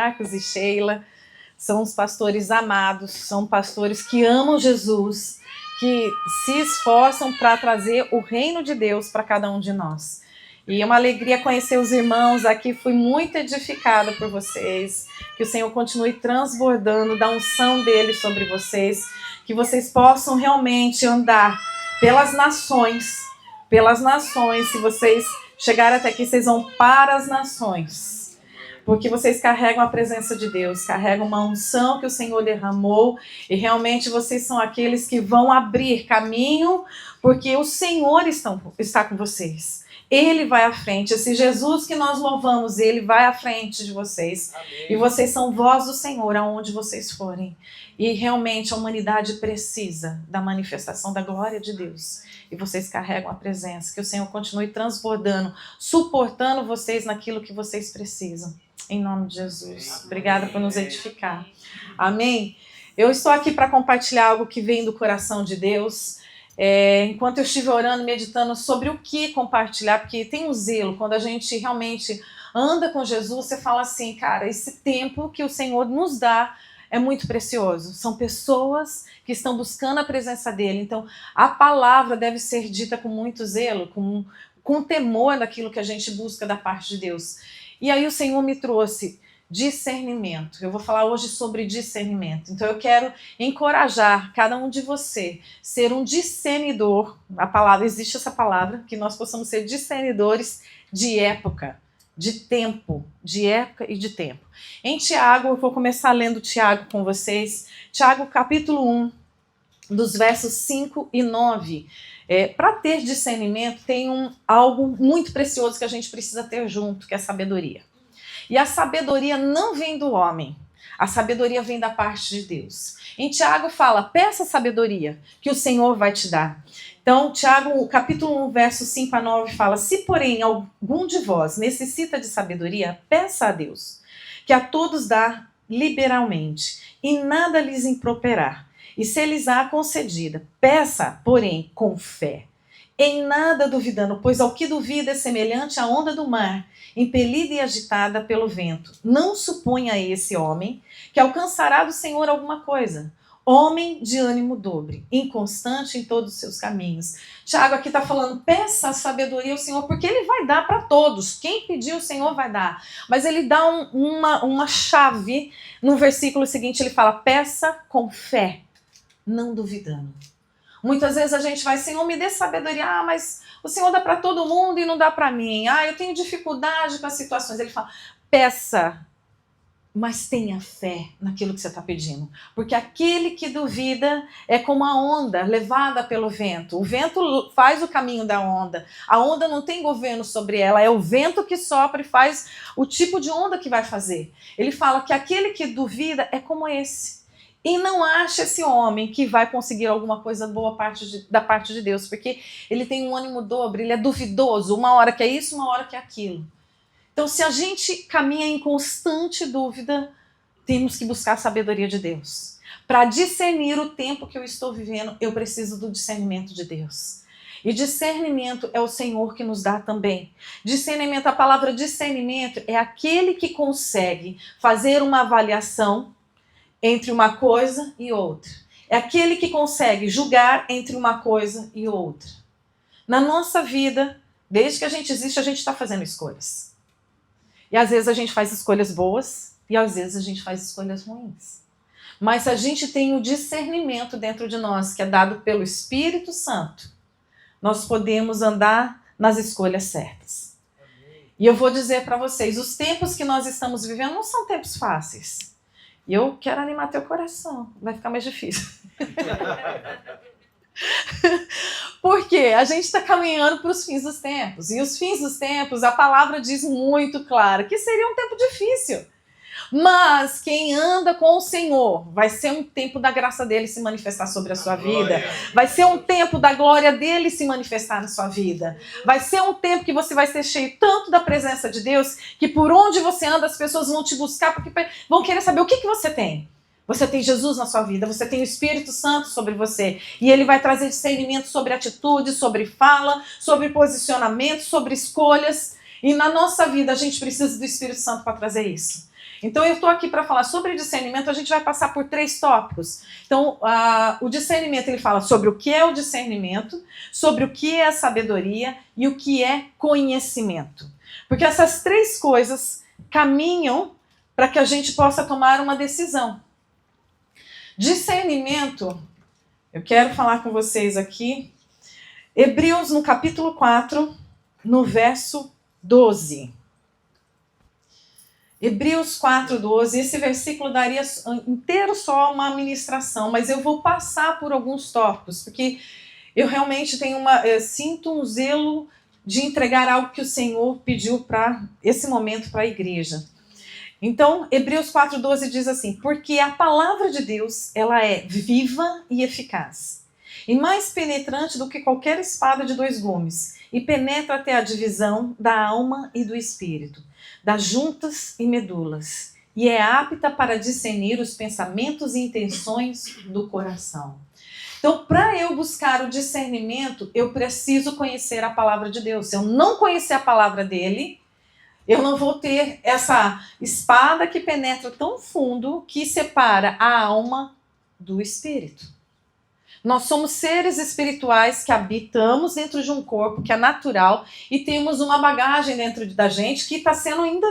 Marcos e Sheila. São os pastores amados, são pastores que amam Jesus, que se esforçam para trazer o reino de Deus para cada um de nós. E é uma alegria conhecer os irmãos aqui, fui muito edificada por vocês, que o Senhor continue transbordando da unção dele sobre vocês, que vocês possam realmente andar pelas nações, se vocês chegarem até aqui, vocês vão para as nações. Porque vocês carregam a presença de Deus, carregam uma unção que o Senhor derramou e realmente vocês são aqueles que vão abrir caminho, porque o Senhor está com vocês. Ele vai à frente. Esse Jesus que nós louvamos, ele vai à frente de vocês. Amém. E vocês são voz do Senhor aonde vocês forem. E realmente a humanidade precisa da manifestação da glória de Deus. E vocês carregam a presença. Que o Senhor continue transbordando, suportando vocês naquilo que vocês precisam. Em nome de Jesus. Obrigada por nos edificar. Amém? Eu estou aqui para compartilhar algo que vem do coração de Deus. Enquanto eu estive orando, meditando sobre o que compartilhar, porque tem um zelo, quando a gente realmente anda com Jesus, você fala assim, cara, esse tempo que o Senhor nos dá é muito precioso. São pessoas que estão buscando a presença dele. Então, a palavra deve ser dita com muito zelo, com temor daquilo que a gente busca da parte de Deus. E aí o Senhor me trouxe discernimento. Eu vou falar hoje sobre discernimento. Então eu quero encorajar cada um de você ser um discernidor. A palavra, existe essa palavra, que nós possamos ser discernidores de época, de tempo, de época e de tempo. Em Tiago, eu vou começar lendo Tiago com vocês. Tiago capítulo 1, dos versos 5 e 9. Para ter discernimento, tem algo muito precioso que a gente precisa ter junto, que é a sabedoria. E a sabedoria não vem do homem, a sabedoria vem da parte de Deus. Em Tiago fala, peça sabedoria, que o Senhor vai te dar. Então, Tiago, capítulo 1, versos 5 a 9, fala, se porém algum de vós necessita de sabedoria, peça a Deus, que a todos dá liberalmente, e nada lhes improperá. E se lhes há concedida, peça, porém, com fé, em nada duvidando, pois ao que duvida é semelhante à onda do mar, impelida e agitada pelo vento. Não suponha esse homem que alcançará do Senhor alguma coisa. Homem de ânimo dobre, inconstante em todos os seus caminhos. Tiago aqui está falando, peça a sabedoria ao Senhor, porque ele vai dar para todos. Quem pedir, o Senhor vai dar. Mas ele dá uma chave. No versículo seguinte, ele fala, peça com fé, não duvidando. Muitas vezes a gente vai, Senhor, me dê sabedoria, mas o Senhor dá para todo mundo e não dá para mim. Eu tenho dificuldade com as situações. Ele fala, peça, mas tenha fé naquilo que você está pedindo. Porque aquele que duvida é como a onda levada pelo vento. O vento faz o caminho da onda. A onda não tem governo sobre ela, é o vento que sopra e faz o tipo de onda que vai fazer. Ele fala que aquele que duvida é como esse. E não acha esse homem que vai conseguir alguma coisa boa da parte de Deus, porque ele tem um ânimo dobre, ele é duvidoso, uma hora que é isso, uma hora que é aquilo. Então, se a gente caminha em constante dúvida, temos que buscar a sabedoria de Deus. Para discernir o tempo que eu estou vivendo, eu preciso do discernimento de Deus. E discernimento é o Senhor que nos dá também. Discernimento, a palavra discernimento é aquele que consegue fazer uma avaliação entre uma coisa e outra. É aquele que consegue julgar entre uma coisa e outra. Na nossa vida, desde que a gente existe, a gente está fazendo escolhas. E às vezes a gente faz escolhas boas e às vezes a gente faz escolhas ruins. Mas se a gente tem o discernimento dentro de nós, que é dado pelo Espírito Santo, nós podemos andar nas escolhas certas. E eu vou dizer para vocês, os tempos que nós estamos vivendo não são tempos fáceis. E eu quero animar teu coração. Vai ficar mais difícil. Porque a gente está caminhando para os fins dos tempos. E os fins dos tempos, a palavra diz muito clara que seria um tempo difícil. Mas quem anda com o Senhor, vai ser um tempo da graça dele se manifestar sobre a sua vida. Vai ser um tempo da glória dele se manifestar na sua vida. Vai ser um tempo que você vai ser cheio tanto da presença de Deus, que por onde você anda as pessoas vão te buscar, porque vão querer saber o que você tem. Você tem Jesus na sua vida, você tem o Espírito Santo sobre você. E ele vai trazer discernimento sobre atitude, sobre fala, sobre posicionamento, sobre escolhas. E na nossa vida a gente precisa do Espírito Santo para trazer isso. Então eu estou aqui para falar sobre discernimento, a gente vai passar por 3 tópicos. Então o discernimento, ele fala sobre o que é o discernimento, sobre o que é a sabedoria e o que é conhecimento. Porque essas 3 coisas caminham para que a gente possa tomar uma decisão. Discernimento, eu quero falar com vocês aqui, Hebreus no capítulo 4, no verso 12. Hebreus 4:12, esse versículo daria inteiro só uma ministração, mas eu vou passar por alguns tópicos, porque eu realmente tenho sinto um zelo de entregar algo que o Senhor pediu para esse momento para a igreja. Então, Hebreus 4:12 diz assim: porque a palavra de Deus, ela é viva e eficaz, e mais penetrante do que qualquer espada de 2 gumes, e penetra até a divisão da alma e do espírito, das juntas e medulas, e é apta para discernir os pensamentos e intenções do coração. Então, para eu buscar o discernimento, eu preciso conhecer a palavra de Deus. Se eu não conhecer a palavra dele, eu não vou ter essa espada que penetra tão fundo que separa a alma do espírito. Nós somos seres espirituais que habitamos dentro de um corpo que é natural e temos uma bagagem dentro da gente que está sendo ainda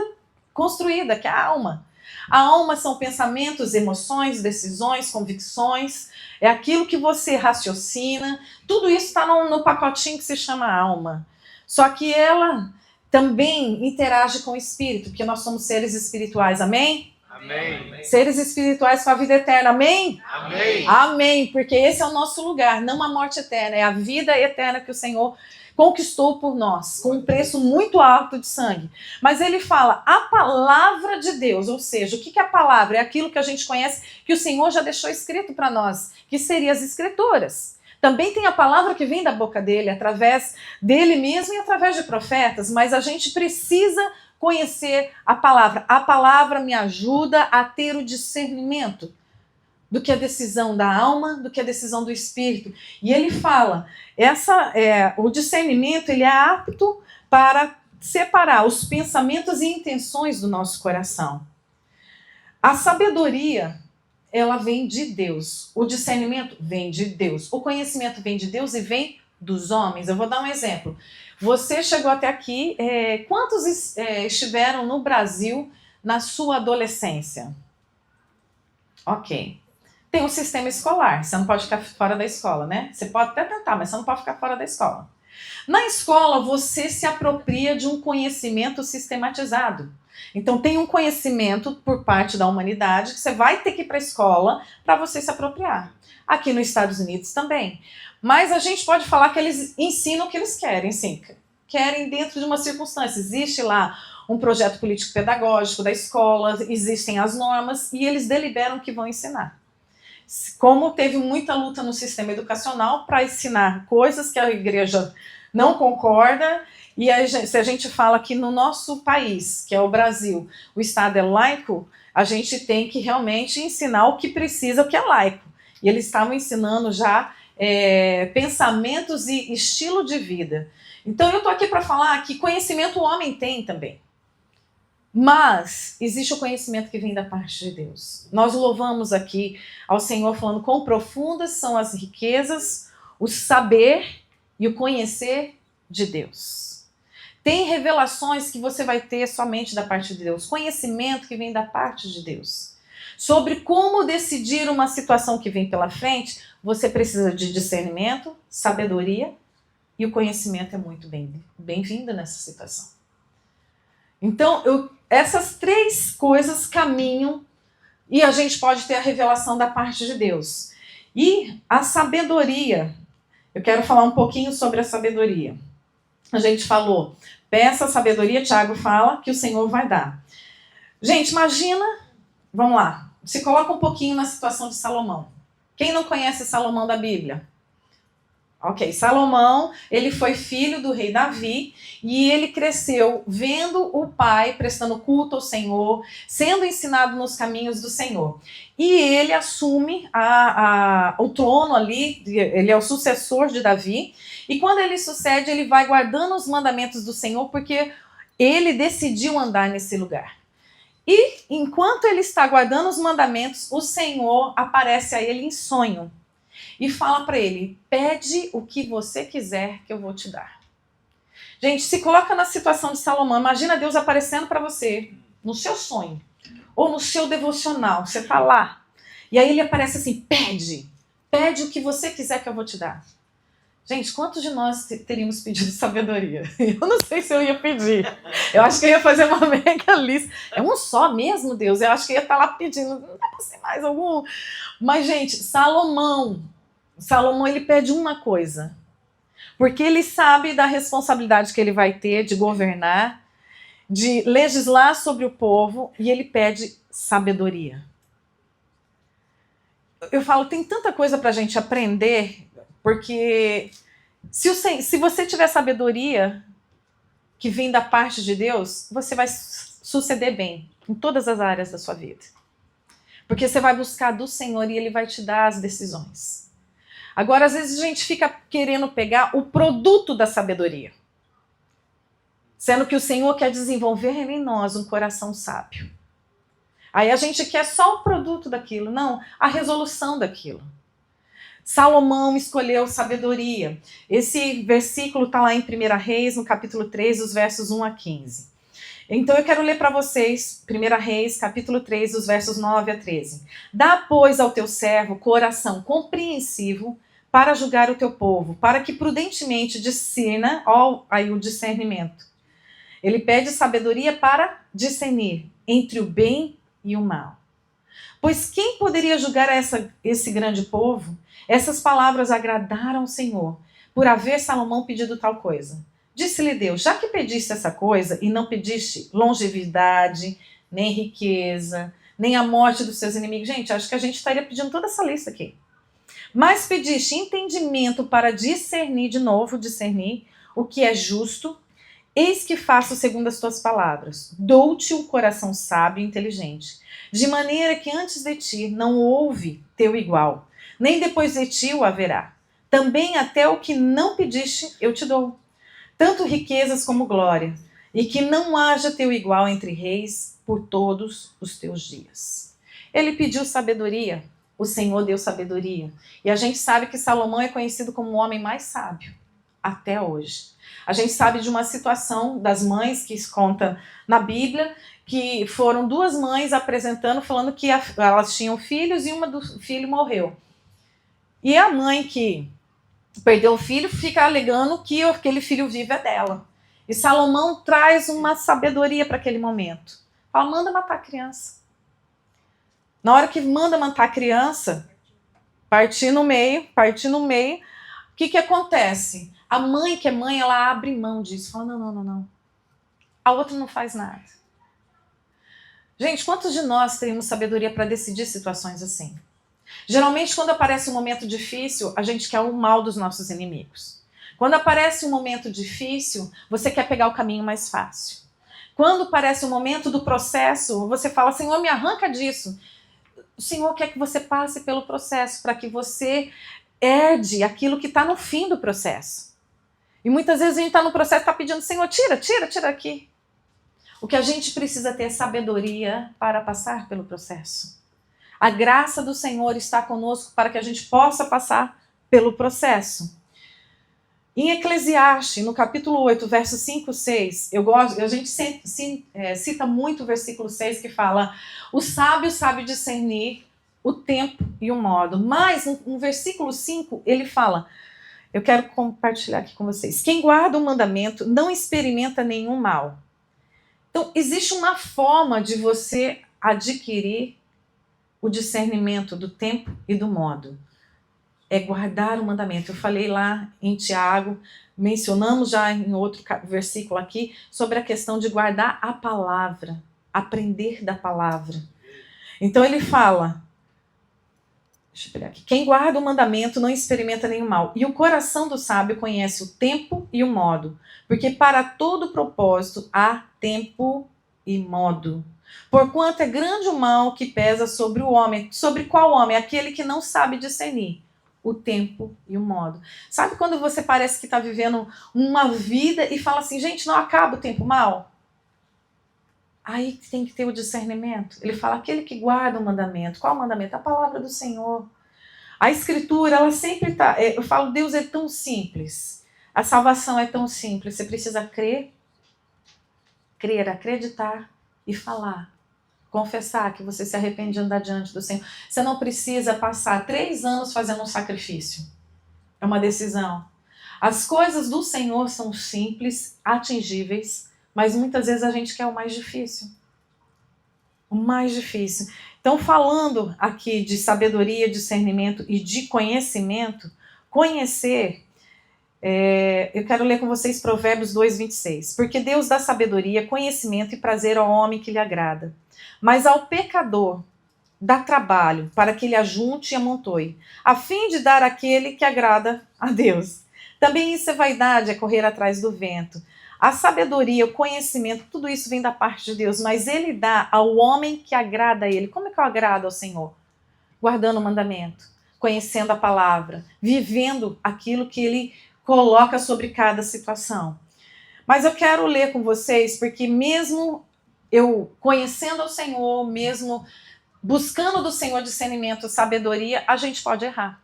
construída, que é a alma. A alma são pensamentos, emoções, decisões, convicções, é aquilo que você raciocina, tudo isso está no pacotinho que se chama alma. Só que ela também interage com o espírito, porque nós somos seres espirituais, amém? Amém. Seres espirituais com a vida eterna, amém? Amém. Amém, porque esse é o nosso lugar, não a morte eterna, é a vida eterna que o Senhor conquistou por nós, com um preço muito alto de sangue. Mas ele fala a palavra de Deus, ou seja, o que é a palavra? É aquilo que a gente conhece, que o Senhor já deixou escrito para nós, que seriam as escrituras. Também tem a palavra que vem da boca dele, através dele mesmo e através de profetas, mas a gente precisa conhecer a palavra. A palavra me ajuda a ter o discernimento do que a decisão da alma, do que a decisão do espírito. E ele fala, o discernimento, ele é apto para separar os pensamentos e intenções do nosso coração. A sabedoria, ela vem de Deus. O discernimento vem de Deus. O conhecimento vem de Deus e vem dos homens. Eu vou dar um exemplo. Você chegou até aqui, quantos estiveram no Brasil na sua adolescência? Ok. Tem um sistema escolar, você não pode ficar fora da escola, né? Você pode até tentar, mas você não pode ficar fora da escola. Na escola, você se apropria de um conhecimento sistematizado. Então, tem um conhecimento por parte da humanidade que você vai ter que ir para a escola para você se apropriar. Aqui nos Estados Unidos também. Mas a gente pode falar que eles ensinam o que eles querem, sim. Querem dentro de uma circunstância. Existe lá um projeto político-pedagógico da escola, existem as normas e eles deliberam o que vão ensinar. Como teve muita luta no sistema educacional para ensinar coisas que a igreja não concorda, e se a gente fala que no nosso país, que é o Brasil, o Estado é laico, a gente tem que realmente ensinar o que precisa, o que é laico. E eles estavam ensinando já pensamentos e estilo de vida. Então eu estou aqui para falar que conhecimento o homem tem também. Mas existe o conhecimento que vem da parte de Deus. Nós louvamos aqui ao Senhor falando quão profundas são as riquezas, o saber e o conhecer de Deus. Tem revelações que você vai ter somente da parte de Deus. Conhecimento que vem da parte de Deus. Sobre como decidir uma situação que vem pela frente, você precisa de discernimento, sabedoria e o conhecimento é muito bem-vindo nessa situação. Então, essas 3 coisas caminham e a gente pode ter a revelação da parte de Deus. E a sabedoria, eu quero falar um pouquinho sobre a sabedoria. A gente falou, peça a sabedoria, Tiago fala que o Senhor vai dar. Gente, imagina, vamos lá, se coloca um pouquinho na situação de Salomão. Quem não conhece Salomão da Bíblia? Ok, Salomão, ele foi filho do rei Davi e ele cresceu vendo o pai prestando culto ao Senhor, sendo ensinado nos caminhos do Senhor. E ele assume o trono ali, ele é o sucessor de Davi, e quando ele sucede, ele vai guardando os mandamentos do Senhor, porque ele decidiu andar nesse lugar. E enquanto ele está guardando os mandamentos, o Senhor aparece a ele em sonho e fala para ele: pede o que você quiser que eu vou te dar. Gente, se coloca na situação de Salomão. Imagina Deus aparecendo para você no seu sonho ou no seu devocional. Você está lá e aí ele aparece assim: pede o que você quiser que eu vou te dar. Gente, quantos de nós teríamos pedido sabedoria? Eu não sei se eu ia pedir. Eu acho que eu ia fazer uma mega lista. É um só mesmo, Deus. Eu acho que eu ia estar lá pedindo. Não dá para ser mais algum. Mas, gente, Salomão, ele pede uma coisa. Porque ele sabe da responsabilidade que ele vai ter de governar, de legislar sobre o povo, e ele pede sabedoria. Eu falo, tem tanta coisa para a gente aprender, porque se você tiver sabedoria que vem da parte de Deus, você vai suceder bem em todas as áreas da sua vida. Porque você vai buscar do Senhor e Ele vai te dar as decisões. Agora, às vezes a gente fica querendo pegar o produto da sabedoria, sendo que o Senhor quer desenvolver em nós um coração sábio. Aí a gente quer só o produto daquilo, não, a resolução daquilo. Salomão escolheu sabedoria. Esse versículo está lá em 1 Reis, no capítulo 3, os versos 1 a 15. Então eu quero ler para vocês 1 Reis, capítulo 3, os versos 9 a 13. Dá, pois, ao teu servo coração compreensivo para julgar o teu povo, para que prudentemente discirna, ó, aí o discernimento. Ele pede sabedoria para discernir entre o bem e o mal. Pois quem poderia julgar esse grande povo? Essas palavras agradaram ao Senhor, por haver Salomão pedido tal coisa. Disse-lhe Deus: já que pediste essa coisa e não pediste longevidade, nem riqueza, nem a morte dos seus inimigos. Gente, acho que a gente estaria pedindo toda essa lista aqui. Mas pediste entendimento para discernir, de novo, discernir o que é justo. Eis que faço segundo as tuas palavras. Dou-te um coração sábio e inteligente, de maneira que antes de ti não houve teu igual, nem depois de ti o haverá. Também até o que não pediste eu te dou, tanto riquezas como glória, e que não haja teu igual entre reis por todos os teus dias. Ele pediu sabedoria, o Senhor deu sabedoria. E a gente sabe que Salomão é conhecido como o homem mais sábio, até hoje. A gente sabe de uma situação das mães que se conta na Bíblia, que foram duas mães apresentando, falando que elas tinham filhos e uma do filho morreu. E a mãe que perdeu o filho fica alegando que aquele filho vivo é dela. E Salomão traz uma sabedoria para aquele momento. Fala: manda matar a criança. Na hora que manda matar a criança, partir no meio, o que acontece? A mãe, que é mãe, ela abre mão disso. Fala: não. A outra não faz nada. Gente, quantos de nós teríamos sabedoria para decidir situações assim? Geralmente, quando aparece um momento difícil, a gente quer o mal dos nossos inimigos. Quando aparece um momento difícil, você quer pegar o caminho mais fácil. Quando aparece o momento do processo, você fala: Senhor, me arranca disso. O Senhor quer que você passe pelo processo, para que você herde aquilo que está no fim do processo. E muitas vezes a gente está no processo e está pedindo: Senhor, tira aqui. O que a gente precisa ter é sabedoria para passar pelo processo. A graça do Senhor está conosco para que a gente possa passar pelo processo. Em Eclesiastes, no capítulo 8, versos 5 e 6, a gente cita muito o versículo 6 que fala: o sábio sabe discernir o tempo e o modo. Mas no versículo 5 ele fala, eu quero compartilhar aqui com vocês: quem guarda o mandamento não experimenta nenhum mal. Então, existe uma forma de você adquirir o discernimento do tempo e do modo. É guardar o mandamento. Eu falei lá em Tiago, mencionamos já em outro versículo aqui, sobre a questão de guardar a palavra, aprender da palavra. Então ele fala, deixa eu pegar aqui: quem guarda o mandamento não experimenta nenhum mal. E o coração do sábio conhece o tempo e o modo, porque para todo propósito há tempo e modo. Porquanto é grande o mal que pesa sobre o homem. Sobre qual homem? Aquele que não sabe discernir o tempo e o modo. Sabe quando você parece que está vivendo uma vida e fala assim: gente, não acaba o tempo mal? Aí tem que ter o discernimento. Ele fala, aquele que guarda o mandamento. Qual o mandamento? A palavra do Senhor. A Escritura, ela sempre está... Eu falo, Deus é tão simples. A salvação é tão simples. Você precisa crer, acreditar e falar. Confessar que você se arrepende de andar diante do Senhor. Você não precisa passar 3 anos fazendo um sacrifício. É uma decisão. As coisas do Senhor são simples, atingíveis, mas muitas vezes a gente quer o mais difícil. O mais difícil. Então, falando aqui de sabedoria, discernimento e de conhecimento, conhecer, eu quero ler com vocês Provérbios 2:26. Porque Deus dá sabedoria, conhecimento e prazer ao homem que lhe agrada. Mas ao pecador dá trabalho para que ele ajunte e amontoe, a fim de dar àquele que agrada a Deus. Também isso é vaidade, é correr atrás do vento. A sabedoria, o conhecimento, tudo isso vem da parte de Deus, mas ele dá ao homem que agrada a ele. Como é que eu agrado ao Senhor? Guardando o mandamento, conhecendo a palavra, vivendo aquilo que ele coloca sobre cada situação. Mas eu quero ler com vocês, porque mesmo eu conhecendo o Senhor, mesmo buscando do Senhor discernimento, sabedoria, a gente pode errar.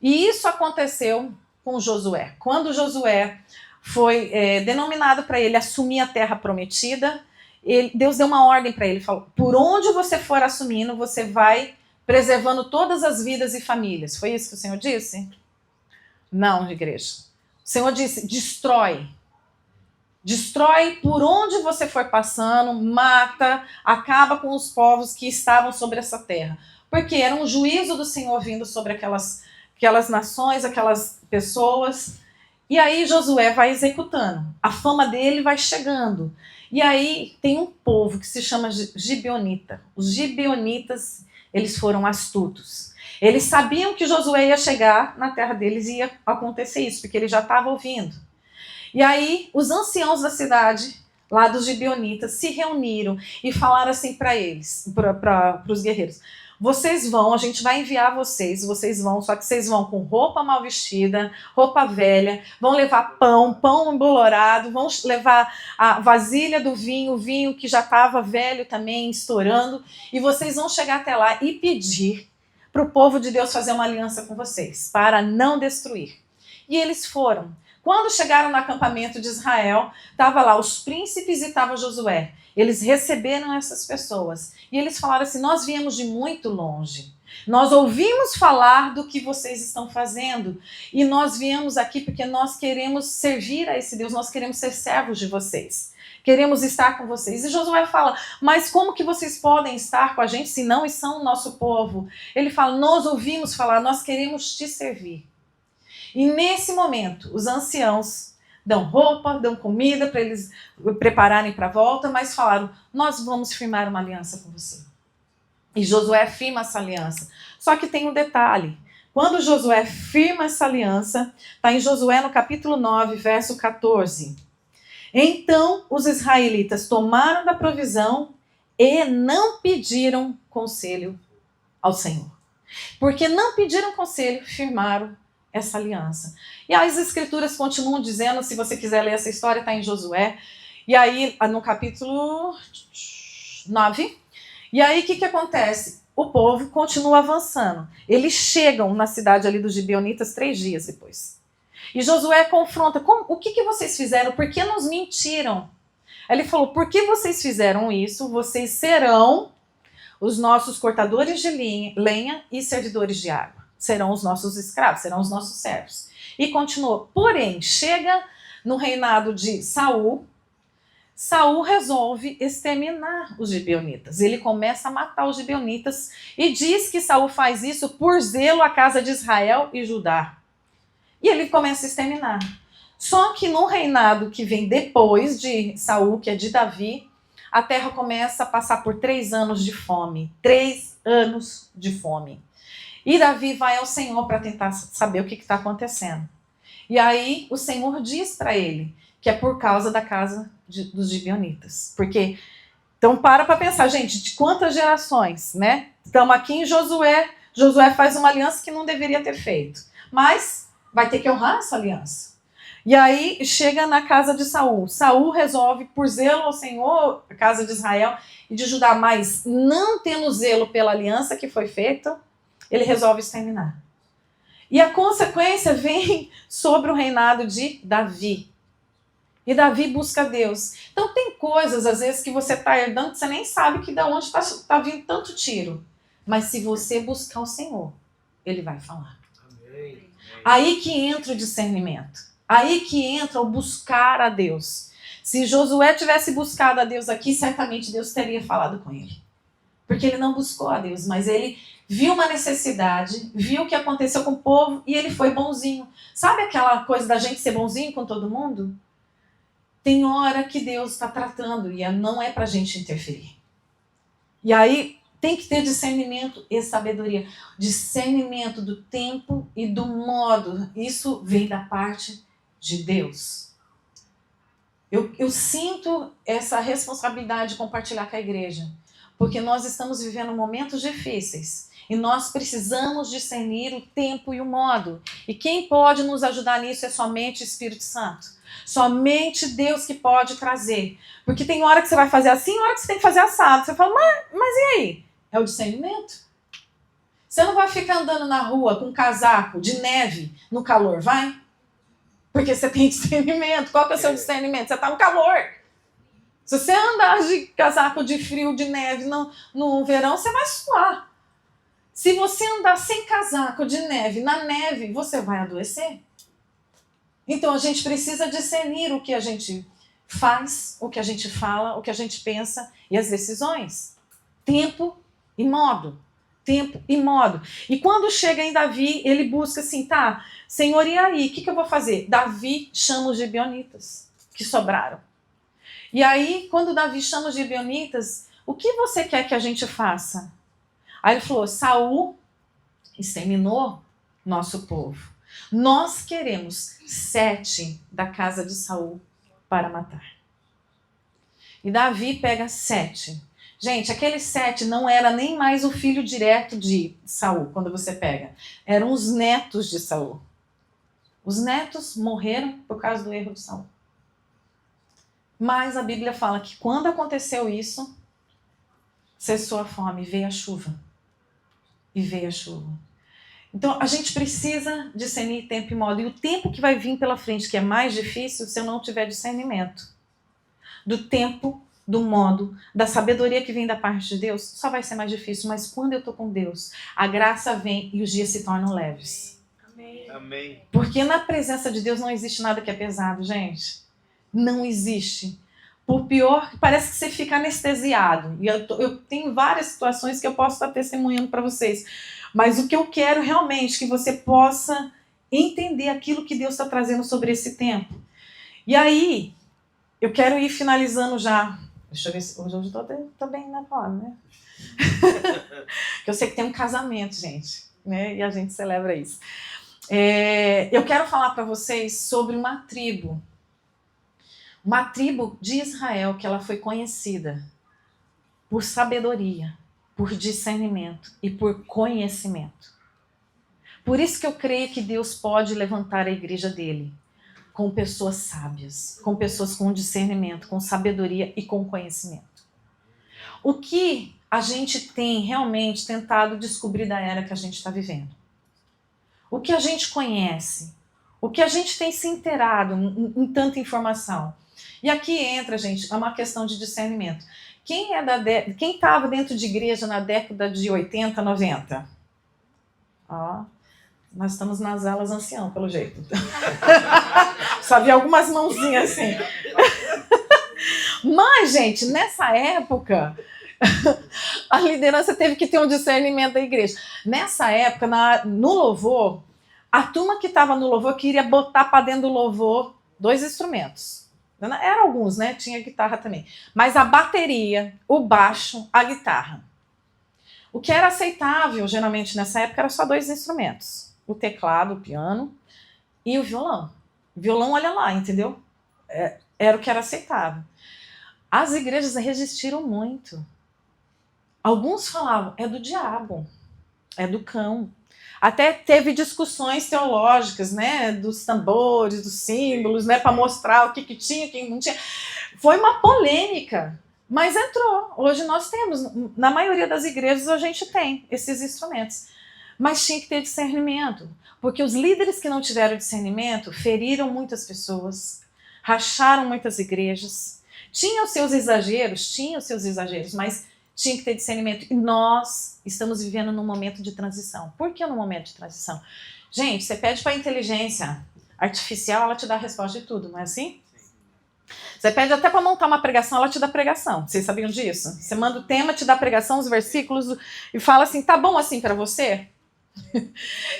E isso aconteceu com Josué. Quando Josué foi denominado para ele assumir a terra prometida, Deus deu uma ordem para ele, falou, por onde você for assumindo, você vai preservando todas as vidas e famílias. Foi isso que o Senhor disse? Não, igreja. O Senhor disse, destrói. Destrói por onde você for passando, mata, acaba com os povos que estavam sobre essa terra. Porque era um juízo do Senhor vindo sobre aquelas nações, aquelas pessoas. E aí Josué vai executando. A fama dele vai chegando. E aí tem um povo que se chama Gibeonita. Os Gibeonitas, eles foram astutos. Eles sabiam que Josué ia chegar na terra deles e ia acontecer isso, porque ele já estava ouvindo. E aí os anciãos da cidade, lá dos Gibeonitas, se reuniram e falaram assim para eles, para os guerreiros, vocês vão, a gente vai enviar vocês vão, só que vocês vão com roupa mal vestida, roupa velha, vão levar pão embolorado, vão levar a vasilha do vinho, o vinho que já estava velho também, estourando, e vocês vão chegar até lá e pedir para o povo de Deus fazer uma aliança com vocês, para não destruir. E eles foram. Quando chegaram no acampamento de Israel, estava lá os príncipes e estava Josué. Eles receberam essas pessoas. E eles falaram assim, nós viemos de muito longe. Nós ouvimos falar do que vocês estão fazendo. E nós viemos aqui porque nós queremos servir a esse Deus. Nós queremos ser servos de vocês. Queremos estar com vocês. E Josué fala, mas como que vocês podem estar com a gente se não são o nosso povo? Ele fala, nós ouvimos falar, nós queremos te servir. E nesse momento, os anciãos dão roupa, dão comida para eles prepararem para a volta, mas falaram, nós vamos firmar uma aliança com você. E Josué firma essa aliança. Só que tem um detalhe. Quando Josué firma essa aliança, está em Josué no capítulo 9, verso 14. Então os israelitas tomaram da provisão e não pediram conselho ao Senhor. Porque não pediram conselho, firmaram essa aliança. E as escrituras continuam dizendo, se você quiser ler essa história, está em Josué, e aí no capítulo 9, e aí o que acontece? O povo continua avançando. Eles chegam na cidade ali dos Gibeonitas 3 dias depois. E Josué confronta, o que vocês fizeram? Por que nos mentiram? Ele falou, por que vocês fizeram isso? Vocês serão os nossos cortadores de lenha e servidores de água. Serão os nossos escravos, serão os nossos servos. E continuou. Porém, chega no reinado de Saul, Saul resolve exterminar os gibeonitas. Ele começa a matar os gibeonitas e diz que Saul faz isso por zelo à casa de Israel e Judá. E ele começa a exterminar. Só que no reinado que vem depois de Saul, que é de Davi, a terra começa a passar por 3 anos de fome. 3 anos de fome. E Davi vai ao Senhor para tentar saber o que está acontecendo. E aí o Senhor diz para ele que é por causa da casa dos gibeonitas. Porque, então para pensar, gente, de quantas gerações, né? Estamos aqui em Josué, Josué faz uma aliança que não deveria ter feito. Mas vai ter que honrar essa aliança. E aí chega na casa de Saul. Saul resolve, por zelo ao Senhor, a casa de Israel e de Judá, mas não tendo zelo pela aliança que foi feita, ele resolve exterminar. E a consequência vem sobre o reinado de Davi. E Davi busca Deus. Então tem coisas, às vezes, que você está herdando que você nem sabe que de onde está vindo tanto tiro. Mas se você buscar o Senhor, Ele vai falar. Amém. Aí que entra o discernimento. Aí que entra o buscar a Deus. Se Josué tivesse buscado a Deus aqui, certamente Deus teria falado com ele. Porque ele não buscou a Deus, mas ele viu uma necessidade, viu o que aconteceu com o povo e ele foi bonzinho. Sabe aquela coisa da gente ser bonzinho com todo mundo? Tem hora que Deus está tratando e não é para a gente interferir. E aí tem que ter discernimento e sabedoria. Discernimento do tempo e do modo. Isso vem da parte de Deus. Eu sinto essa responsabilidade de compartilhar com a igreja, porque nós estamos vivendo momentos difíceis e nós precisamos discernir o tempo e o modo. E quem pode nos ajudar nisso é somente o Espírito Santo. Somente Deus que pode trazer. Porque tem hora que você vai fazer assim, hora que você tem que fazer assado. Você fala, mas e aí? É o discernimento. Você não vai ficar andando na rua com um casaco de neve no calor, vai? Porque você tem discernimento. Qual que é o seu discernimento? Você está no calor. Se você andar de casaco de frio, de neve no verão, você vai suar. Se você andar sem casaco de neve na neve, você vai adoecer. Então a gente precisa discernir o que a gente faz, o que a gente fala, o que a gente pensa e as decisões. Tempo e modo. Tempo e modo. E quando chega em Davi, ele busca assim, tá, Senhor, e aí? O que eu vou fazer? Davi chama os gibeonitas que sobraram. E aí, quando Davi chama os gibeonitas, o que você quer que a gente faça? Aí ele falou, Saul exterminou nosso povo. Nós queremos 7 da casa de Saul para matar. E Davi pega 7. Gente, aquele 7 não era nem mais o filho direto de Saul, quando você pega. Eram os netos de Saul. Os netos morreram por causa do erro de Saul. Mas a Bíblia fala que quando aconteceu isso, cessou a fome, veio a chuva. E veio a chuva. Então, a gente precisa discernir tempo e modo. E o tempo que vai vir pela frente, que é mais difícil, se eu não tiver discernimento do tempo, do modo, da sabedoria que vem da parte de Deus, só vai ser mais difícil. Mas quando eu estou com Deus, a graça vem e os dias se tornam leves. Amém. Porque na presença de Deus não existe nada que é pesado, gente. Não existe. Por pior, parece que você fica anestesiado. E eu tenho várias situações que eu posso estar testemunhando para vocês. Mas o que eu quero realmente é que você possa entender aquilo que Deus está trazendo sobre esse tempo. E aí, eu quero ir finalizando já. Deixa eu ver se hoje eu estou bem na palavra, né? Eu sei que tem um casamento, gente, né? E a gente celebra isso. Eu quero falar para vocês sobre uma tribo de Israel que ela foi conhecida por sabedoria, por discernimento e por conhecimento. Por isso que eu creio que Deus pode levantar a igreja dele com pessoas sábias, com pessoas com discernimento, com sabedoria e com conhecimento. O que a gente tem realmente tentado descobrir da era que a gente está vivendo? O que a gente conhece? O que a gente tem se inteirado em tanta informação? E aqui entra, gente, uma questão de discernimento. Quem estava dentro de igreja na década de 80, 90? Ó, nós estamos nas alas ancião, pelo jeito. Só vi algumas mãozinhas assim. Mas, gente, nessa época, a liderança teve que ter um discernimento da igreja. Nessa época, no louvor, a turma que estava no louvor queria botar para dentro do louvor 2 instrumentos. Eram alguns, né? Tinha guitarra também. Mas a bateria, o baixo, a guitarra. O que era aceitável, geralmente, nessa época, era só 2 instrumentos. O teclado, o piano e o violão. O violão, olha lá, entendeu? Era o que era aceitável. As igrejas resistiram muito. Alguns falavam, é do diabo, é do cão. Até teve discussões teológicas, né, dos tambores, dos símbolos, né, para mostrar o que tinha, o que não tinha. Foi uma polêmica, mas entrou. Hoje nós temos, na maioria das igrejas a gente tem esses instrumentos. Mas tinha que ter discernimento, porque os líderes que não tiveram discernimento feriram muitas pessoas, racharam muitas igrejas. Tinha os seus exageros, mas tinha que ter discernimento. E nós estamos vivendo num momento de transição. Por que num momento de transição? Gente, você pede para a inteligência artificial, ela te dá a resposta de tudo, não é assim? Você pede até para montar uma pregação, ela te dá pregação. Vocês sabiam disso? Você manda o tema, te dá pregação, os versículos, e fala assim, tá bom assim para você?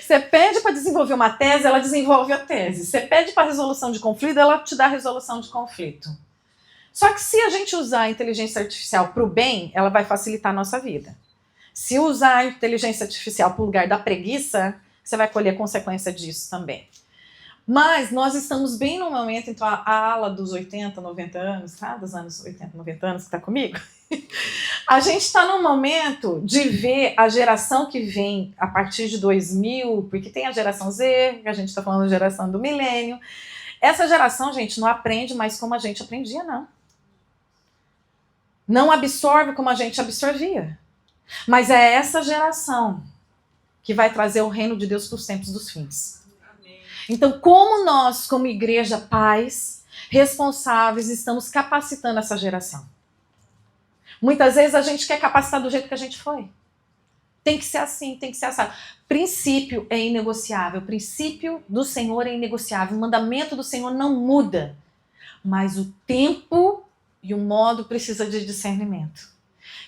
Você pede para desenvolver uma tese, ela desenvolve a tese. Você pede para resolução de conflito, ela te dá a resolução de conflito. Só que se a gente usar a inteligência artificial para o bem, ela vai facilitar a nossa vida. Se usar a inteligência artificial para o lugar da preguiça, você vai colher consequência disso também. Mas nós estamos bem no momento, então a ala dos 80, 90 anos, tá? Dos anos 80, 90 anos que está comigo, a gente está num momento de ver a geração que vem a partir de 2000, porque tem a geração Z, que a gente está falando da geração do milênio. Essa geração, gente, não aprende mais como a gente aprendia, não. Não absorve como a gente absorvia. Mas é essa geração que vai trazer o reino de Deus para os tempos dos fins. Então, como nós, como igreja, pais, responsáveis, estamos capacitando essa geração? Muitas vezes a gente quer capacitar do jeito que a gente foi. Tem que ser assim, tem que ser assado. Princípio é inegociável, o princípio do Senhor é inegociável, o mandamento do Senhor não muda. Mas o tempo e o modo precisa de discernimento.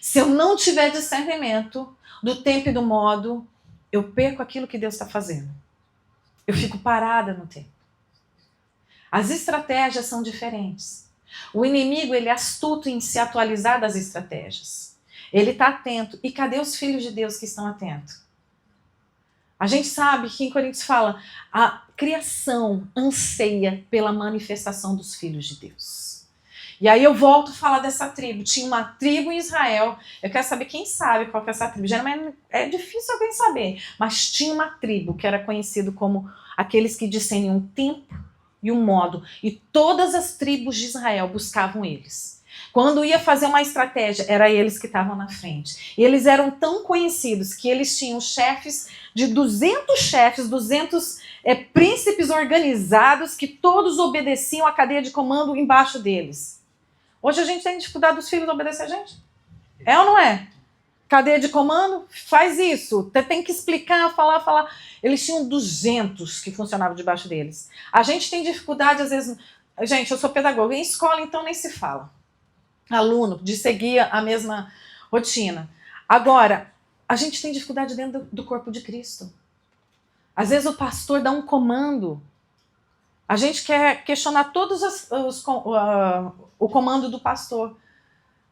Se eu não tiver discernimento do tempo e do modo, eu perco aquilo que Deus está fazendo. Eu fico parada no tempo. As estratégias são diferentes. O inimigo, ele é astuto em se atualizar das estratégias. Ele está atento. E cadê os filhos de Deus que estão atentos? A gente sabe que em Coríntios fala, a criação anseia pela manifestação dos filhos de Deus. E aí eu volto a falar dessa tribo. Tinha uma tribo em Israel. Eu quero saber quem sabe qual que é essa tribo. Geralmente é difícil alguém saber. Mas tinha uma tribo que era conhecido como aqueles que discerniam um tempo e um modo. E todas as tribos de Israel buscavam eles. Quando ia fazer uma estratégia, era eles que estavam na frente. E eles eram tão conhecidos que eles tinham chefes de 200 príncipes organizados que todos obedeciam a cadeia de comando embaixo deles. Hoje a gente tem dificuldade dos filhos obedecer a gente. É ou não é? Cadeia de comando, faz isso. Tem que explicar, falar. Eles tinham 200 que funcionavam debaixo deles. A gente tem dificuldade, às vezes... Gente, eu sou pedagoga. Em escola, então, nem se fala. Aluno, de seguir a mesma rotina. Agora, a gente tem dificuldade dentro do corpo de Cristo. Às vezes o pastor dá um comando. A gente quer questionar todos o comando do pastor.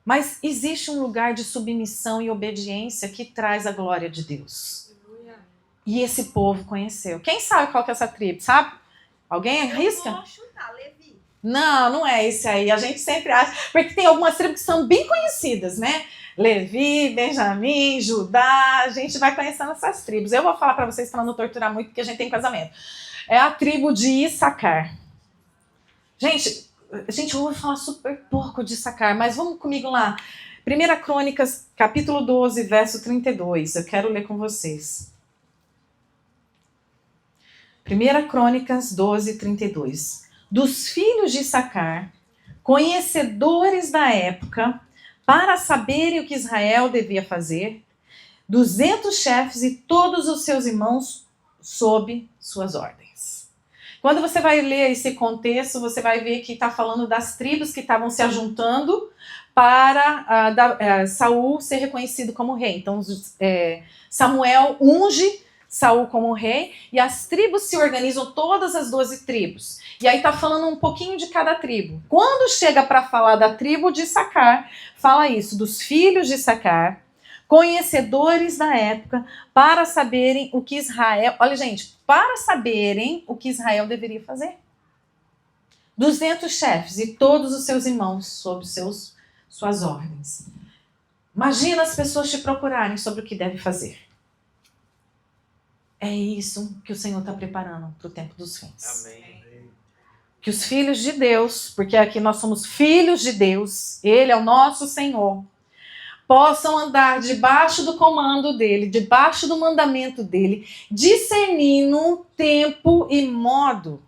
Mas existe um lugar de submissão e obediência que traz a glória de Deus. E esse povo conheceu. Quem sabe qual que é essa tribo, sabe? Alguém arrisca? Eu vou chutar, Levi. Não é esse aí. A gente sempre acha. Porque tem algumas tribos que são bem conhecidas, né? Levi, Benjamim, Judá. A gente vai conhecendo essas tribos. Eu vou falar para vocês para não torturar muito, porque a gente tem casamento. É a tribo de Issacar. Gente, eu vou falar super pouco de Issacar, mas vamos comigo lá. 1 Crônicas, capítulo 12, verso 32. Eu quero ler com vocês. 1 Crônicas 12, 32. Dos filhos de Issacar, conhecedores da época, para saberem o que Israel devia fazer, 200 chefes e todos os seus irmãos sob suas ordens. Quando você vai ler esse contexto, você vai ver que está falando das tribos que estavam se ajuntando para Saul ser reconhecido como rei. Então, Samuel unge Saul como rei, e as tribos se organizam, todas as 12 tribos. E aí está falando um pouquinho de cada tribo. Quando chega para falar da tribo de Issacar, fala isso, dos filhos de Issacar, conhecedores da época, para saberem o que Israel... Olha, gente, para saberem o que Israel deveria fazer. 200 chefes e todos os seus irmãos sob suas ordens. Imagina as pessoas te procurarem sobre o que deve fazer. É isso que o Senhor está preparando para o tempo dos fins. Amém. Que os filhos de Deus, porque aqui nós somos filhos de Deus, Ele é o nosso Senhor, possam andar debaixo do comando dEle, debaixo do mandamento dEle, discernindo tempo e modo,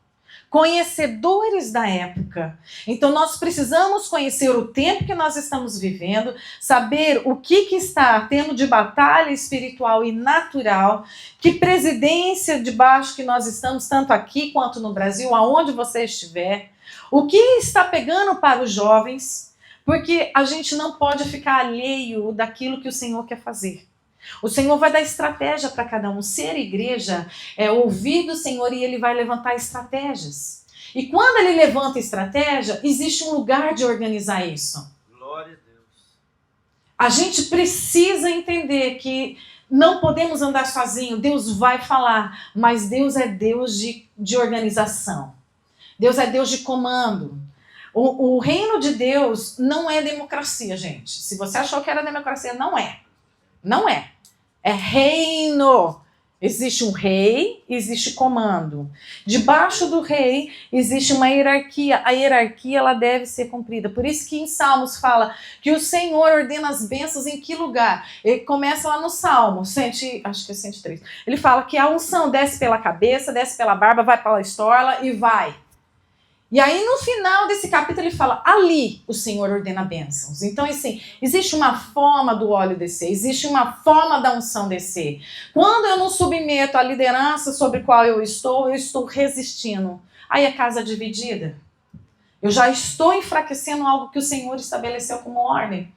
conhecedores da época. Então nós precisamos conhecer o tempo que nós estamos vivendo, saber o que está tendo de batalha espiritual e natural, que presidência debaixo que nós estamos, tanto aqui quanto no Brasil, aonde você estiver, o que está pegando para os jovens, porque a gente não pode ficar alheio daquilo que o Senhor quer fazer. O Senhor vai dar estratégia para cada um. Ser igreja é ouvir do Senhor e Ele vai levantar estratégias. E quando Ele levanta estratégia, existe um lugar de organizar isso. Glória a Deus. A gente precisa entender que não podemos andar sozinho. Deus vai falar, mas Deus é Deus de organização. Deus é Deus de comando. O reino de Deus não é democracia, gente. Se você achou que era democracia, não é. Não é. É reino. Existe um rei, existe comando. Debaixo do rei existe uma hierarquia. A hierarquia ela deve ser cumprida. Por isso que em Salmos fala que o Senhor ordena as bênçãos em que lugar? Ele começa lá no Salmo, acho que é 103. Ele fala que a unção desce pela cabeça, desce pela barba, vai pela estola e vai. E aí, no final desse capítulo, ele fala, ali o Senhor ordena bênçãos. Então, assim, existe uma forma do óleo descer, existe uma forma da unção descer. Quando eu não submeto a liderança sobre a qual eu estou resistindo. Aí a casa é dividida. Eu já estou enfraquecendo algo que o Senhor estabeleceu como ordem.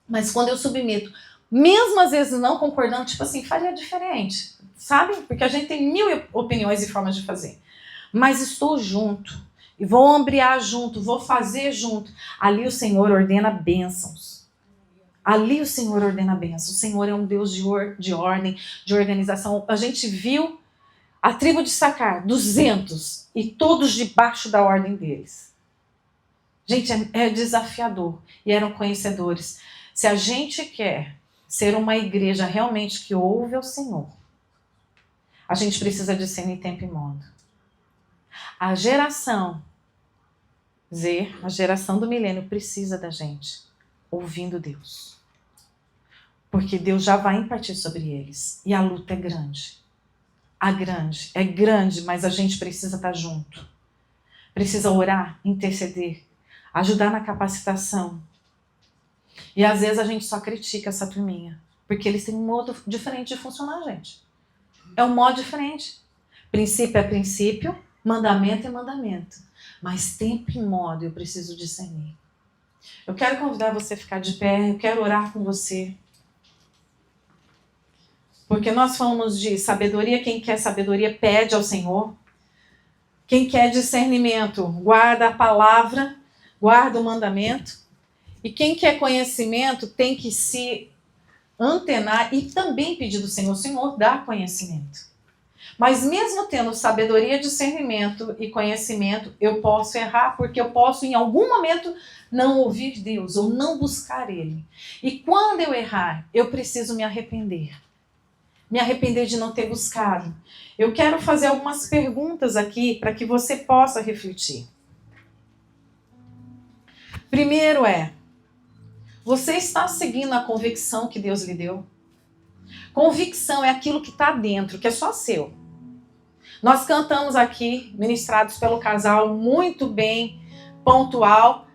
Mas quando eu submeto, mesmo às vezes não concordando, tipo assim, faria diferente, sabe? Porque a gente tem 1000 opiniões e formas de fazer. Mas estou junto. E vou ombrear junto, vou fazer junto. Ali o Senhor ordena bênçãos. Ali o Senhor ordena bênçãos. O Senhor é um Deus de ordem, de organização. A gente viu a tribo de Sacar, 200, e todos debaixo da ordem deles. Gente, é desafiador. E eram conhecedores. Se a gente quer ser uma igreja realmente que ouve ao Senhor, a gente precisa discernir tempo e modo. A geração Z, a geração do milênio, precisa da gente ouvindo Deus. Porque Deus já vai impartir sobre eles. E a luta é grande. É grande, mas a gente precisa estar junto. Precisa orar, interceder, ajudar na capacitação. E às vezes a gente só critica essa turminha. Porque eles têm um modo diferente de funcionar, gente. É um modo diferente. Princípio é princípio. Mandamento é mandamento, mas tempo e modo eu preciso discernir. Eu quero convidar você a ficar de pé, eu quero orar com você. Porque nós falamos de sabedoria, quem quer sabedoria pede ao Senhor. Quem quer discernimento, guarda a palavra, guarda o mandamento. E quem quer conhecimento tem que se antenar e também pedir do Senhor. O Senhor dá conhecimento. Mas mesmo tendo sabedoria, discernimento e conhecimento, eu posso errar, porque eu posso em algum momento não ouvir Deus ou não buscar Ele. E quando eu errar, eu preciso me arrepender. Me arrepender de não ter buscado. Eu quero fazer algumas perguntas aqui para que você possa refletir. Primeiro você está seguindo a convicção que Deus lhe deu? Convicção é aquilo que está dentro, que é só seu. Nós cantamos aqui, ministrados pelo casal, muito bem, pontual.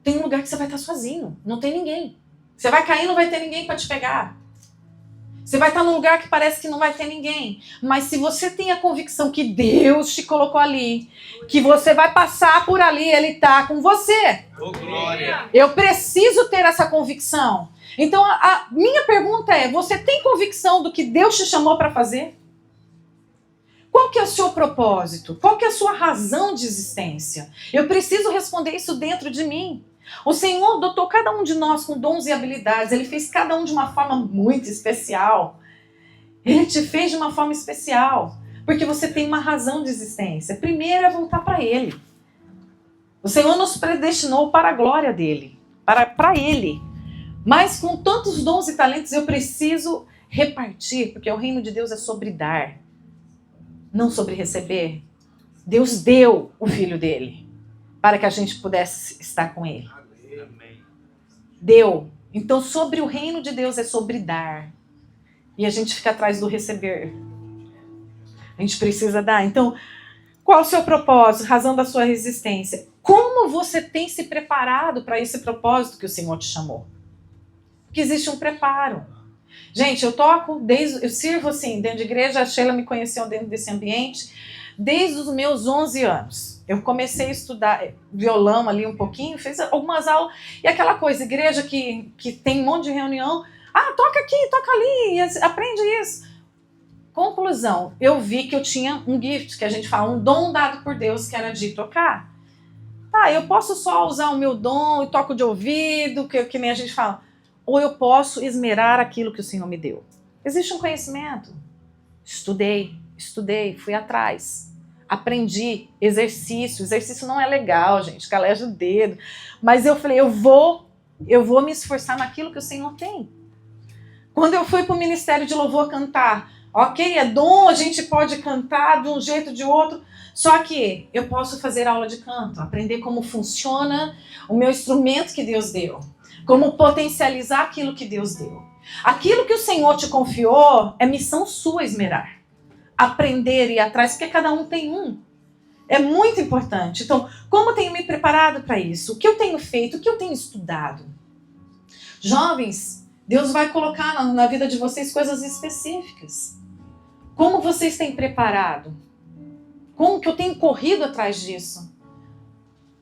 Tem um lugar que você vai estar sozinho, não tem ninguém. Você vai cair, não vai ter ninguém para te pegar. Você vai estar num lugar que parece que não vai ter ninguém. Mas se você tem a convicção que Deus te colocou ali, que você vai passar por ali, Ele está com você. Oh, glória! Eu preciso ter essa convicção. Então, a minha pergunta é, você tem convicção do que Deus te chamou para fazer? Qual que é o seu propósito? Qual que é a sua razão de existência? Eu preciso responder isso dentro de mim. O Senhor dotou cada um de nós com dons e habilidades. Ele fez cada um de uma forma muito especial. Ele te fez de uma forma especial. Porque você tem uma razão de existência. Primeiro é voltar para Ele. O Senhor nos predestinou para a glória dEle. Para Ele. Mas com tantos dons e talentos eu preciso repartir, porque o reino de Deus é sobre dar, não sobre receber. Deus deu o Filho dele para que a gente pudesse estar com ele. Amém. Deu. Então, sobre o reino de Deus é sobre dar. E a gente fica atrás do receber. A gente precisa dar. Então, qual o seu propósito? Razão da sua resistência. Como você tem se preparado para esse propósito que o Senhor te chamou? Porque existe um preparo. Gente, eu sirvo assim, dentro de igreja, a Sheila me conheceu dentro desse ambiente, desde os meus 11 anos. Eu comecei a estudar violão ali um pouquinho, fiz algumas aulas, e aquela coisa, igreja que tem um monte de reunião, toca aqui, toca ali, aprende isso. Conclusão, eu vi que eu tinha um gift, que a gente fala, um dom dado por Deus, que era de tocar. Eu posso só usar o meu dom e toco de ouvido, que nem a gente fala, ou eu posso esmerar aquilo que o Senhor me deu. Existe um conhecimento. Estudei, fui atrás. Aprendi, exercício. Exercício não é legal, gente, caleja o dedo. Mas eu falei, eu vou me esforçar naquilo que o Senhor tem. Quando eu fui para o Ministério de Louvor cantar, ok, é dom, a gente pode cantar de um jeito ou de outro, só que eu posso fazer aula de canto, aprender como funciona o meu instrumento que Deus deu, como potencializar aquilo que Deus deu. Aquilo que o Senhor te confiou é missão sua esmerar. Aprender e ir atrás, porque cada um tem um. É muito importante. Então, como eu tenho me preparado para isso? O que eu tenho feito? O que eu tenho estudado? Jovens, Deus vai colocar na vida de vocês coisas específicas. Como vocês têm preparado? Como que eu tenho corrido atrás disso?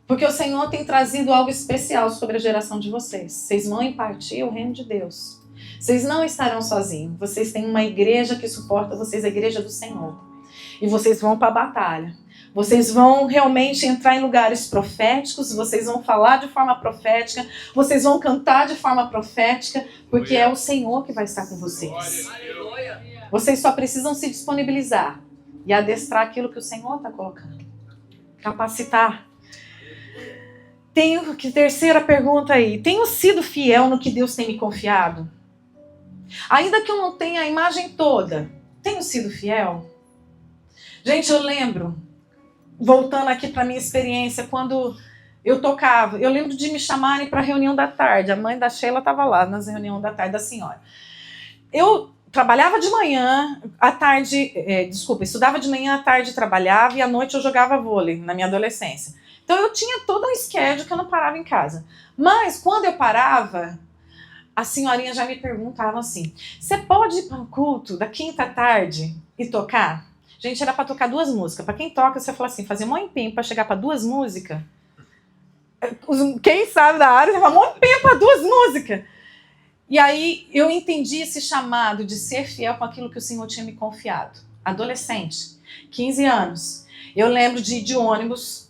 Porque o Senhor tem trazido algo especial sobre a geração de vocês. Vocês vão impartir o reino de Deus. Vocês não estarão sozinhos. Vocês têm uma igreja que suporta vocês, a igreja do Senhor. E vocês vão para a batalha. Vocês vão realmente entrar em lugares proféticos, vocês vão falar de forma profética, vocês vão cantar de forma profética, porque é o Senhor que vai estar com vocês. Vocês só precisam se disponibilizar e adestrar aquilo que o Senhor está colocando. Capacitar. Terceira pergunta aí. Tenho sido fiel no que Deus tem me confiado? Ainda que eu não tenha a imagem toda, tenho sido fiel? Gente, eu lembro, voltando aqui para minha experiência, quando eu tocava, eu lembro de me chamarem para a reunião da tarde. A mãe da Sheila estava lá nas reuniões da tarde da senhora. Eu trabalhava de manhã, à tarde, estudava de manhã, à tarde trabalhava e à noite eu jogava vôlei na minha adolescência. Então eu tinha todo um schedule que eu não parava em casa. Mas quando eu parava, as senhorinhas já me perguntavam assim, você pode ir para o culto da quinta tarde e tocar? Gente, era para tocar 2 músicas. Para quem toca, você fala assim, fazer um empenho para chegar para 2 músicas. Quem sabe da área, você fala, um empenho para 2 músicas. E aí eu entendi esse chamado de ser fiel com aquilo que o Senhor tinha me confiado. Adolescente, 15 anos. Eu lembro de ir de ônibus.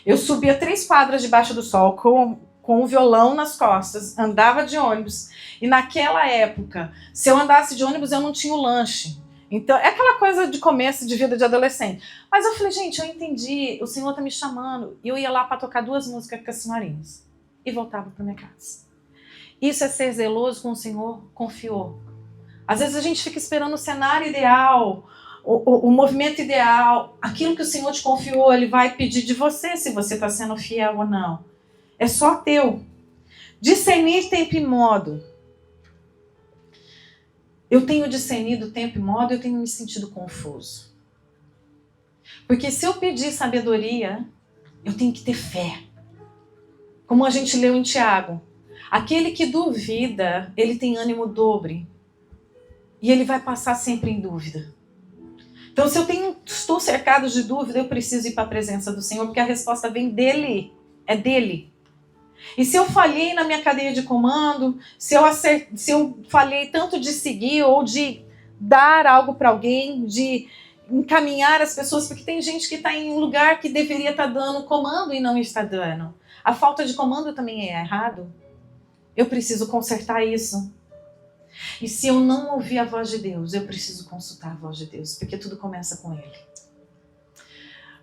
Eu subia 3 quadras debaixo do sol com um violão nas costas. Andava de ônibus. E naquela época, se eu andasse de ônibus, eu não tinha o lanche. Então, é aquela coisa de começo de vida de adolescente. Mas eu falei, gente, eu entendi, o Senhor tá me chamando. E eu ia lá para tocar 2 músicas com as senhorinhas. E voltava para minha casa. Isso é ser zeloso com o Senhor, confiou. Às vezes a gente fica esperando o cenário ideal, o movimento ideal. Aquilo que o Senhor te confiou, Ele vai pedir de você, se você está sendo fiel ou não. É só teu. Discernir tempo e modo. Eu tenho discernido tempo e modo, eu tenho me sentido confuso. Porque se eu pedir sabedoria, eu tenho que ter fé. Como a gente leu em Tiago. Aquele que duvida, ele tem ânimo dobre. E ele vai passar sempre em dúvida. Então, se eu estou cercado de dúvida, eu preciso ir para a presença do Senhor, porque a resposta vem dele. É dele. E se eu falhei na minha cadeia de comando, se eu falhei tanto de seguir ou de dar algo para alguém, de encaminhar as pessoas, porque tem gente que está em um lugar que deveria estar dando comando e não está dando. A falta de comando também é errado. Eu preciso consertar isso. E se eu não ouvir a voz de Deus, eu preciso consultar a voz de Deus, porque tudo começa com Ele.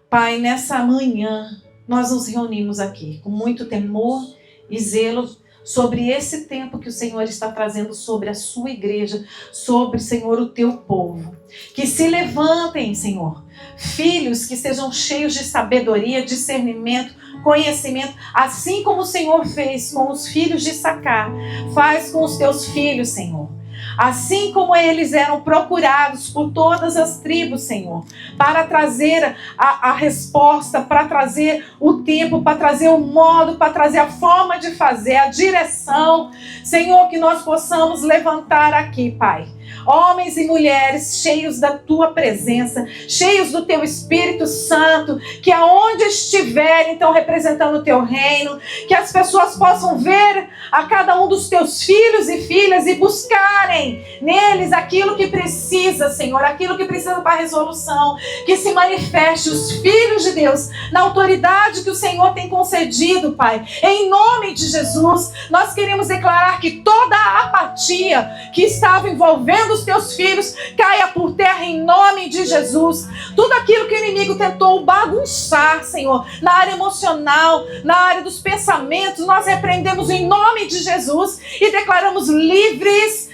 Pai, nessa manhã, nós nos reunimos aqui com muito temor e zelo sobre esse tempo que o Senhor está trazendo sobre a sua igreja, sobre, Senhor, o teu povo. Que se levantem, Senhor, filhos que sejam cheios de sabedoria, discernimento, conhecimento, assim como o Senhor fez com os filhos de Issacar, faz com os teus filhos, Senhor. Assim como eles eram procurados por todas as tribos, Senhor, para trazer a resposta, para trazer o tempo, para trazer o modo, para trazer a forma de fazer, a direção. Senhor, que nós possamos levantar aqui, Pai, homens e mulheres cheios da tua presença, cheios do teu Espírito Santo, que aonde estiverem, estão representando o teu reino, que as pessoas possam ver a cada um dos teus filhos e filhas e buscarem neles aquilo que precisa, Senhor, aquilo que precisa para a resolução, que se manifeste os filhos de Deus na autoridade que o Senhor tem concedido, Pai. Em nome de Jesus, nós queremos declarar que toda a apatia que estava envolvendo os teus filhos caia por terra em nome de Jesus. Tudo aquilo que o inimigo tentou bagunçar, Senhor, na área emocional, na área dos pensamentos, nós repreendemos em nome de Jesus e declaramos livres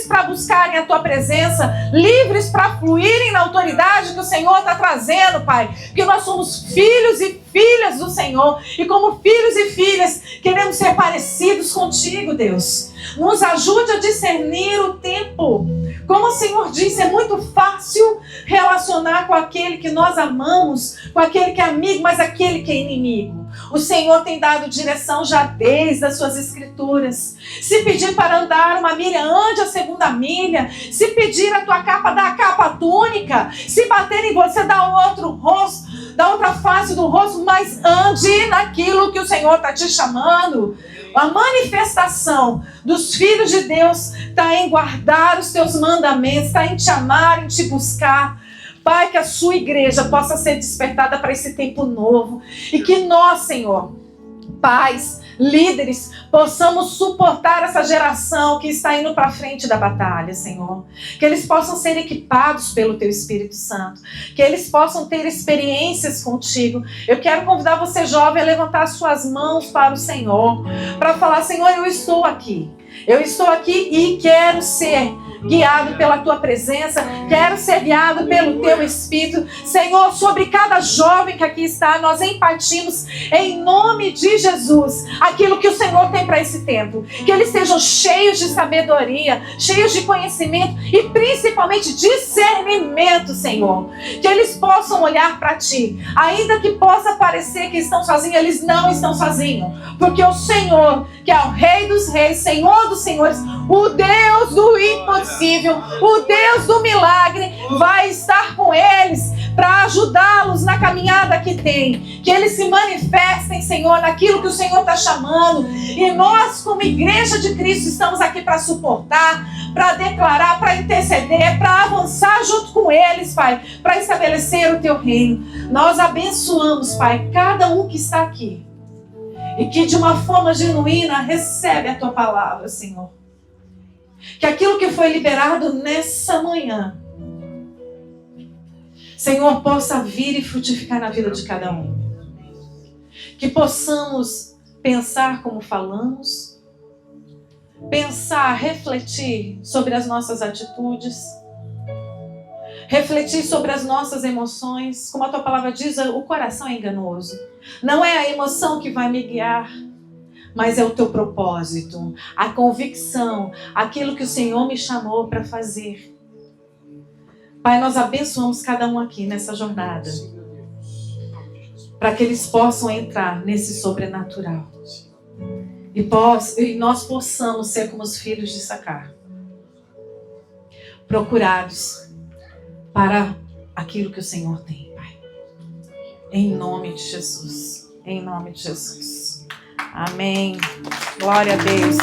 para buscarem a tua presença, livres para fluírem na autoridade que o Senhor está trazendo, Pai, porque nós somos filhos e filhas do Senhor, e como filhos e filhas queremos ser parecidos contigo, Deus. Nos ajude a discernir o tempo. Como o Senhor disse, é muito fácil relacionar com aquele que nós amamos, com aquele que é amigo, mas aquele que é inimigo. O Senhor tem dado direção já desde as suas escrituras. Se pedir para andar uma milha, ande a segunda milha. Se pedir a tua capa, dá a capa, a túnica. Se bater em você, dá o outro rosto, dá outra face do rosto, mas ande naquilo que o Senhor está te chamando. A manifestação dos filhos de Deus está em guardar os teus mandamentos, está em te amar, em te buscar. Pai, que a sua igreja possa ser despertada para esse tempo novo. E que nós, Senhor, pais, líderes, possamos suportar essa geração que está indo para frente da batalha, Senhor. Que eles possam ser equipados pelo Teu Espírito Santo. Que eles possam ter experiências contigo. Eu quero convidar você, jovem, a levantar as suas mãos para o Senhor. Para falar, Senhor, eu estou aqui. Eu estou aqui e quero ser guiado pela tua presença, quero ser guiado pelo teu Espírito. Senhor, sobre cada jovem que aqui está, nós impartimos em nome de Jesus aquilo que o Senhor tem para esse tempo. Que eles sejam cheios de sabedoria, cheios de conhecimento e principalmente discernimento, Senhor. Que eles possam olhar para ti, ainda que possa parecer que estão sozinhos, eles não estão sozinhos, porque o Senhor, que é o Rei dos Reis, Senhor dos Senhores, o Deus do impossível, o Deus do milagre, vai estar com eles para ajudá-los na caminhada que tem. Que eles se manifestem, Senhor, naquilo que o Senhor está chamando. E nós, como igreja de Cristo, estamos aqui para suportar, para declarar, para interceder, para avançar junto com eles, Pai, para estabelecer o teu reino. Nós abençoamos, Pai, cada um que está aqui. E que de uma forma genuína recebe a tua palavra, Senhor. Que aquilo que foi liberado nessa manhã, Senhor, possa vir e frutificar na vida de cada um. Que possamos pensar como falamos, pensar, refletir sobre as nossas atitudes, refletir sobre as nossas emoções. Como a tua palavra diz, o coração é enganoso. Não é a emoção que vai me guiar, mas é o teu propósito, a convicção, aquilo que o Senhor me chamou para fazer. Pai, nós abençoamos cada um aqui nessa jornada, para que eles possam entrar nesse sobrenatural e nós possamos ser como os filhos de Issacar, procurados para aquilo que o Senhor tem, Pai. Em nome de Jesus. Em nome de Jesus. Amém. Glória a Deus.